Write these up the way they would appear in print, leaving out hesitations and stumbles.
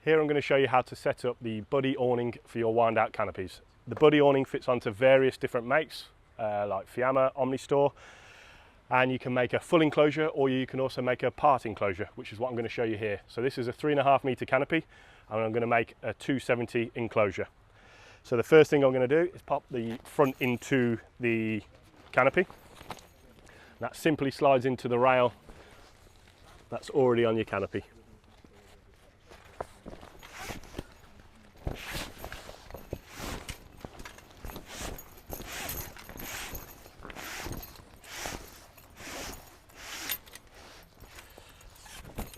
Here I'm going to show you how to set up the buddy awning for your wind out canopies. The buddy awning fits onto various different makes like Fiamma, Omnistore, and you can make a full enclosure or you can also make a part enclosure, which is what I'm going to show you here. So this is a 3.5 meter canopy and I'm going to make a 270 enclosure. So the first thing I'm going to do is pop the front into the canopy. That simply slides into the rail that's already on your canopy.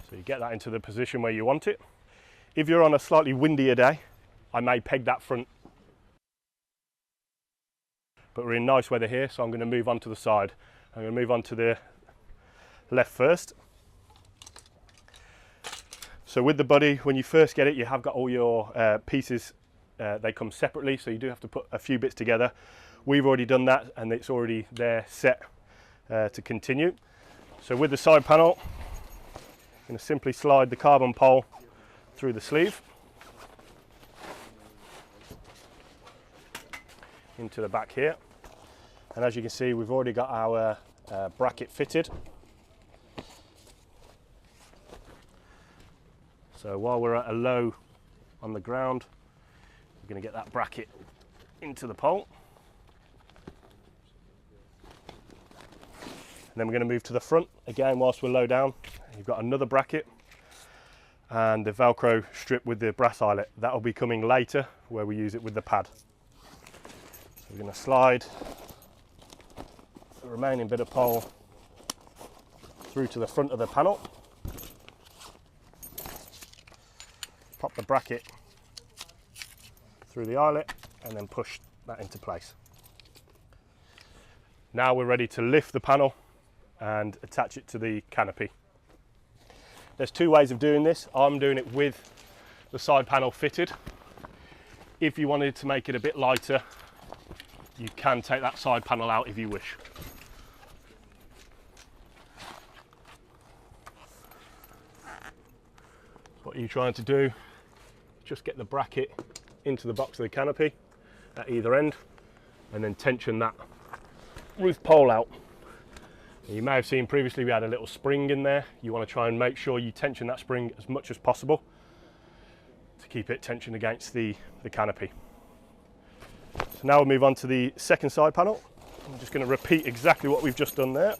So you get that into the position where you want it. If you're on a slightly windier day, I may peg that front. But we're in nice weather here, so I'm going to move on to the side. I'm going to move on to the left first. So with the buddy, when you first get it, you have got all your pieces, they come separately, so you do have to put a few bits together. We've already done that and it's already there set to continue. So with the side panel, I'm going to simply slide the carbon pole through the sleeve into the back here, and as you can see we've already got our bracket fitted. So while we're at a low on the ground, we're going to get that bracket into the pole, and then we're going to move to the front again. Whilst we're low down, you've got another bracket and the Velcro strip with the brass eyelet. That will be coming later where we use it with the pad. So we're going to slide the remaining bit of pole through to the front of the panel, pop the bracket through the eyelet and then push that into place. Now we're ready to lift the panel and attach it to the canopy. There's two ways of doing this. I'm doing it with the side panel fitted. If you wanted to make it a bit lighter, you can take that side panel out if you wish. What you're trying to do, just get the bracket into the box of the canopy at either end and then tension that roof pole out. You may have seen previously we had a little spring in there. You want to try and make sure you tension that spring as much as possible to keep it tensioned against the canopy. So now we'll move on to the second side panel. I'm just going to repeat exactly what we've just done there.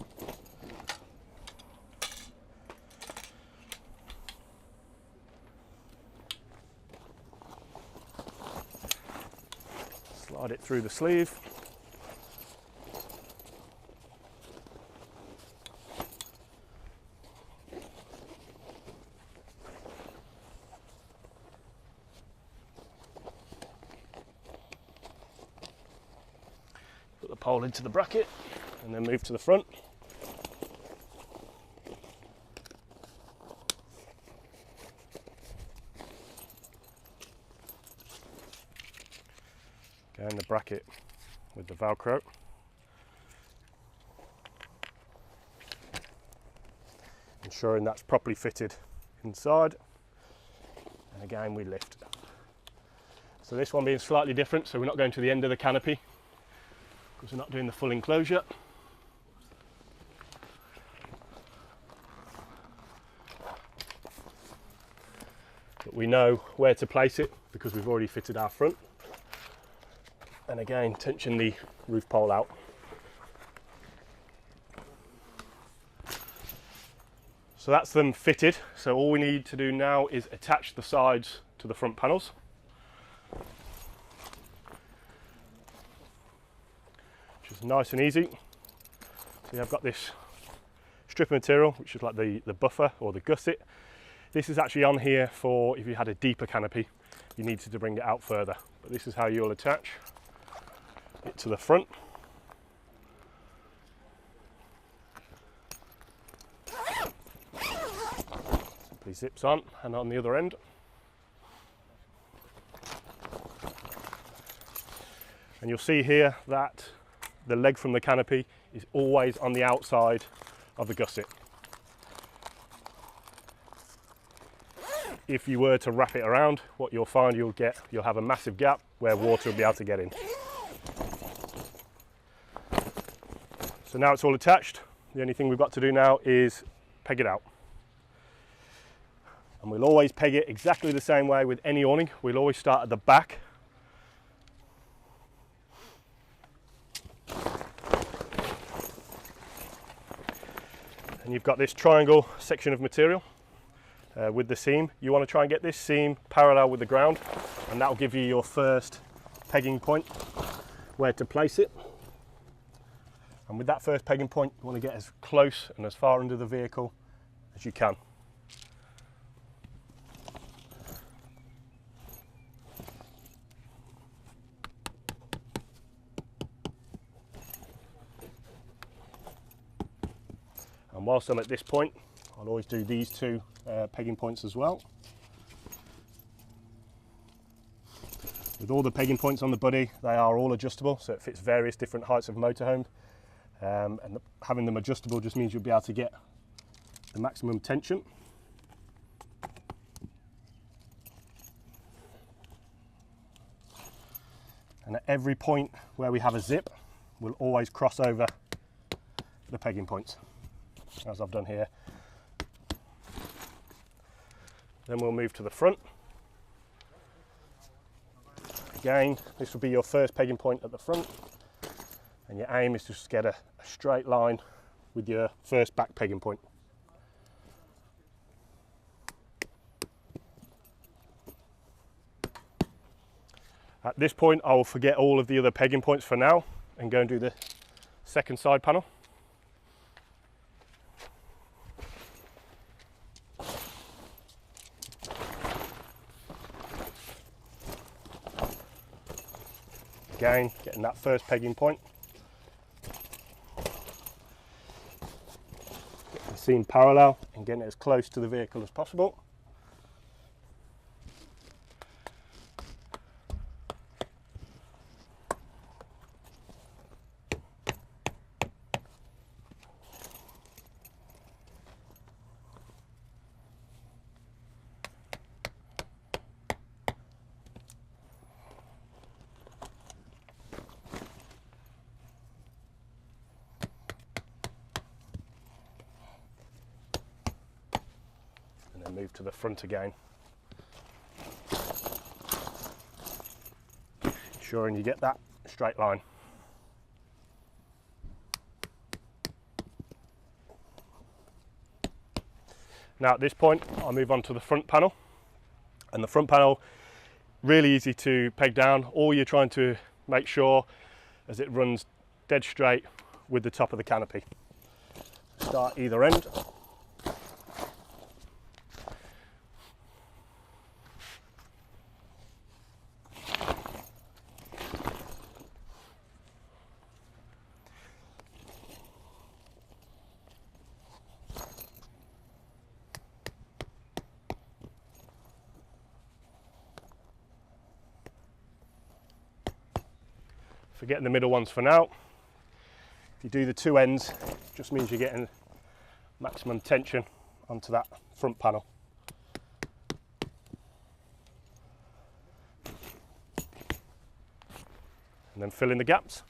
Slide it through the sleeve. Put the pole into the bracket and then move to the front. Again, the bracket with the Velcro. Ensuring that's properly fitted inside. And again, we lift. So this one being slightly different, so we're not going to the end of the canopy because we're not doing the full enclosure. But we know where to place it because we've already fitted our front. And again, tension the roof pole out. So that's them fitted. So all we need to do now is attach the sides to the front panels. Which is nice and easy. So I've got this strip of material, which is like the buffer or the gusset. This is actually on here for if you had a deeper canopy, you needed to bring it out further. But this is how you'll attach it to the front. Simply zips on, and on the other end. And you'll see here that the leg from the canopy is always on the outside of the gusset. if you were to wrap it around, what you'll find you'll have a massive gap where water will be able to get in. So now it's all attached. The only thing we've got to do now is peg it out. And we'll always peg it exactly the same way with any awning. We'll always start at the back. And you've got this triangle section of material with the seam. You want to try and get this seam parallel with the ground, and that will give you your first pegging point where to place it. And with that first pegging point, you want to get as close and as far under the vehicle as you can. And whilst I'm at this point, I'll always do these two pegging points as well. With all the pegging points on the body, they are all adjustable, so it fits various different heights of motorhome. Having them adjustable just means you'll be able to get the maximum tension. And at every point where we have a zip, we'll always cross over the pegging points, as I've done here. Then we'll move to the front. Again, this will be your first pegging point at the front, and your aim is to just get a straight line with your first back pegging point. At this point, I will forget all of the other pegging points for now and go and do the second side panel. Again, getting that first pegging point. Getting the seam parallel and getting it as close to the vehicle as possible. Move to the front again, ensuring you get that straight line. Now at this point I'll move on to the front panel, and the front panel, really easy to peg down. All you're trying to make sure is it runs dead straight with the top of the canopy. Start either end. Forgetting the middle ones for now. If you do the two ends, it just means you're getting maximum tension onto that front panel. And then fill in the gaps.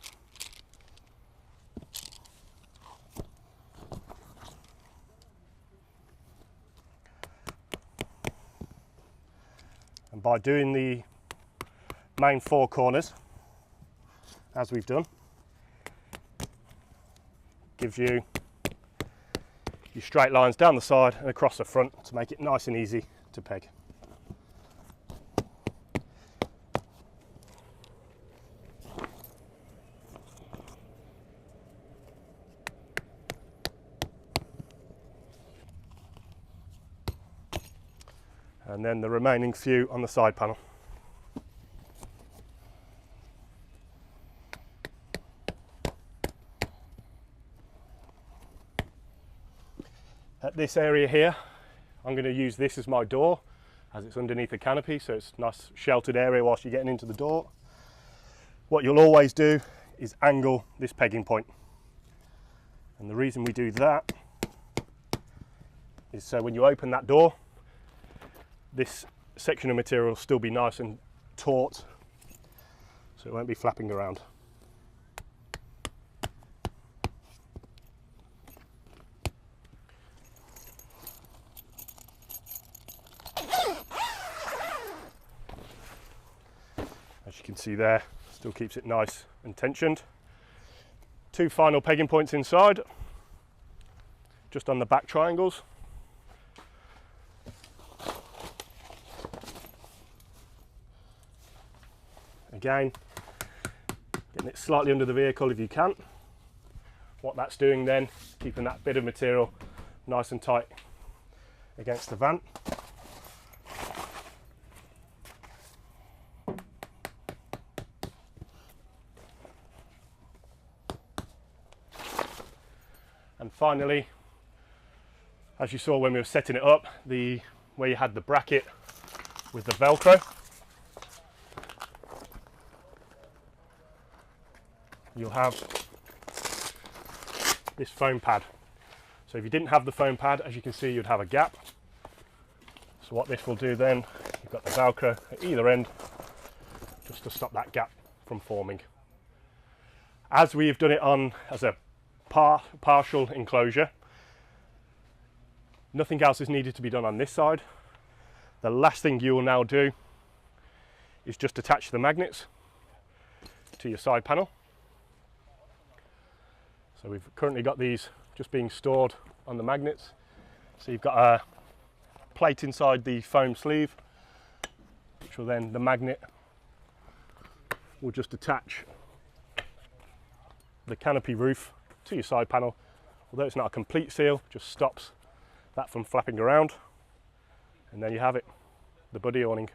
And by doing the main four corners, as we've done, gives you your straight lines down the side and across the front to make it nice and easy to peg. And then the remaining few on the side panel. At this area here, I'm going to use this as my door, as it's underneath the canopy, so it's a nice sheltered area whilst you're getting into the door. What you'll always do is angle this pegging point. And the reason we do that is so when you open that door, this section of material will still be nice and taut, so it won't be flapping around. As you can see there, still keeps it nice and tensioned. 2 final pegging points inside, just on the back triangles. Again, getting it slightly under the vehicle if you can. What that's doing then, keeping that bit of material nice and tight against the van. And finally, as you saw when we were setting it up, where you had the bracket with the Velcro, you'll have this foam pad. So if you didn't have the foam pad, as you can see, you'd have a gap. So what this will do then, you've got the Velcro at either end, just to stop that gap from forming. As we've done it on as a partial enclosure, nothing else is needed to be done on this side. The last thing you will now do is just attach the magnets to your side panel. So we've currently got these just being stored on the magnets. So you've got a plate inside the foam sleeve, which will then, the magnet will just attach the canopy roof to your side panel. Although it's not a complete seal, just stops that from flapping around, and then you have it, the buddy awning.